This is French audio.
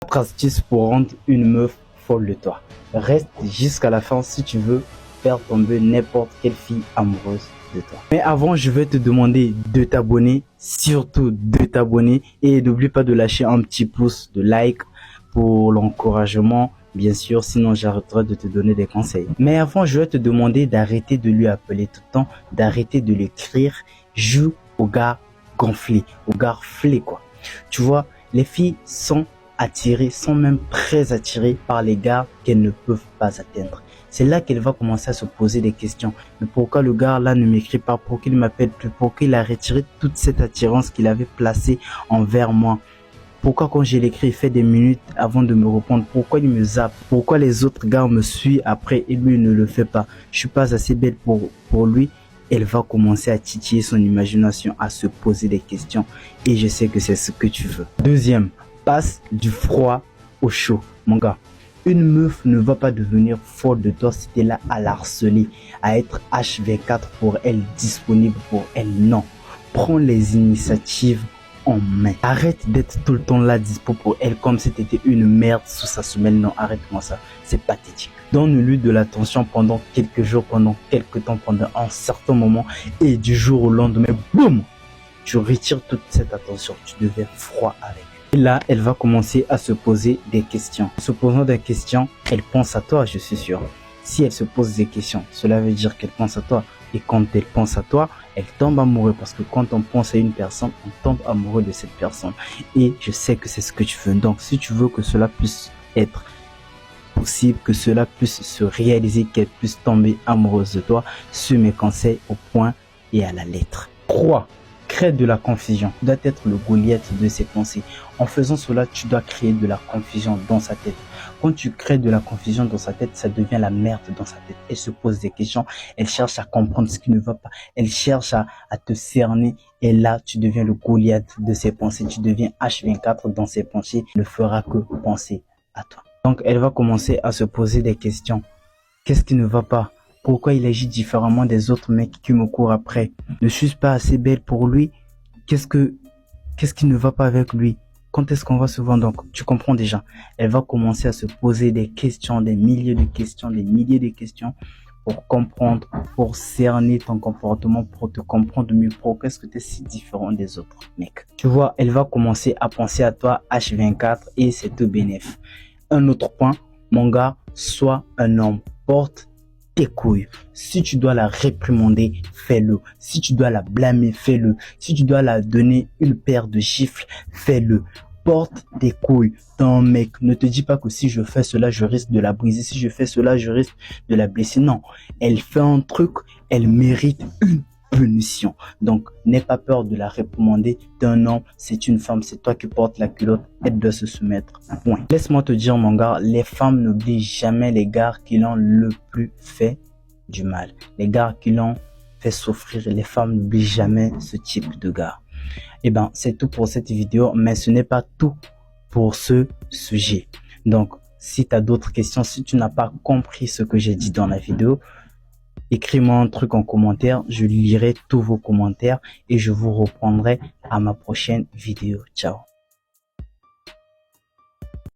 4 astuces pour rendre une meuf folle de toi. Reste jusqu'à la fin si tu veux faire tomber n'importe quelle fille amoureuse de toi. Mais avant, je vais te demander de t'abonner, surtout de t'abonner, et n'oublie pas de lâcher un petit pouce de like pour l'encouragement, bien sûr, sinon j'arrêterai de te donner des conseils. Mais avant, je vais te demander d'arrêter de lui appeler tout le temps, d'arrêter de l'écrire. Joue au gars gonflé, au gars flé quoi. Tu vois, les filles sont attirées, sont même très attirées par les gars qu'elles ne peuvent pas atteindre. C'est là qu'elle va commencer à se poser des questions. Mais pourquoi le gars là ne m'écrit pas? Pourquoi il ne m'appelle plus? Pourquoi il a retiré toute cette attirance qu'il avait placée envers moi? Pourquoi quand je l'écris, il fait des minutes avant de me répondre? Pourquoi il me zappe? Pourquoi les autres gars me suivent après et lui ne le fait pas? Je suis pas assez belle pour lui. Elle va commencer à titiller son imagination, à se poser des questions. Et je sais que c'est ce que tu veux. Deuxième, passe du froid au chaud. Mon gars, une meuf ne va pas devenir folle de toi si tu es là à la harceler, à être H24 pour elle, disponible pour elle. Non, prends les initiatives en main. Arrête d'être tout le temps là dispo pour elle comme si tu étais une merde sous sa semelle. Non, arrête-moi ça, c'est pathétique. Donne-lui de l'attention pendant quelques jours, pendant quelques temps, pendant un certain moment, et du jour au lendemain, boum, tu retires toute cette attention, tu deviens froid avec. Et là, elle va commencer à se poser des questions. En se posant des questions, elle pense à toi, je suis sûr. Si elle se pose des questions, cela veut dire qu'elle pense à toi. Et quand elle pense à toi, elle tombe amoureuse. Parce que quand on pense à une personne, on tombe amoureux de cette personne. Et je sais que c'est ce que tu veux. Donc, si tu veux que cela puisse être possible, que cela puisse se réaliser, qu'elle puisse tomber amoureuse de toi, suis mes conseils au point et à la lettre. 3. Crée de la confusion. Tu dois être le Goliath de ses pensées. En faisant cela, tu dois créer de la confusion dans sa tête. Quand tu crées de la confusion dans sa tête, ça devient la merde dans sa tête. Elle se pose des questions, elle cherche à comprendre ce qui ne va pas, elle cherche à te cerner. Et là, tu deviens le Goliath de ses pensées. Tu deviens H24 dans ses pensées. Il ne fera que penser à toi. Donc, elle va commencer à se poser des questions. Qu'est-ce qui ne va pas? Pourquoi il agit différemment des autres mecs qui me courent après? Ne suis-je pas assez belle pour lui? Qu'est-ce qui ne va pas avec lui? Quand est-ce qu'on va se voir? Donc, tu comprends déjà. Elle va commencer à se poser des questions, des milliers de questions, des milliers de questions pour comprendre, pour cerner ton comportement, pour te comprendre mieux. Pourquoi est-ce que tu es si différent des autres mecs? Tu vois, elle va commencer à penser à toi H24 et c'est tout bénéf. Un autre point, mon gars, sois un homme. Porte tes couilles. Si tu dois la réprimander, fais-le. Si tu dois la blâmer, fais-le. Si tu dois la donner une paire de gifles, fais-le. Porte tes couilles. Ton mec, ne te dis pas que si je fais cela, je risque de la briser. Si je fais cela, je risque de la blesser. Non, elle fait un truc, elle mérite une punition. Donc, n'aie pas peur de la réprimander. T'es un homme, c'est une femme, c'est toi qui portes la culotte, elle doit se soumettre. Point. Laisse-moi te dire, mon gars, les femmes n'oublient jamais les gars qui l'ont le plus fait du mal. Les gars qui l'ont fait souffrir, les femmes n'oublient jamais ce type de gars. Et ben, c'est tout pour cette vidéo, mais ce n'est pas tout pour ce sujet. Donc, si tu as d'autres questions, si tu n'as pas compris ce que j'ai dit dans la vidéo, écris-moi un truc en commentaire, je lirai tous vos commentaires et je vous reprendrai à ma prochaine vidéo. Ciao.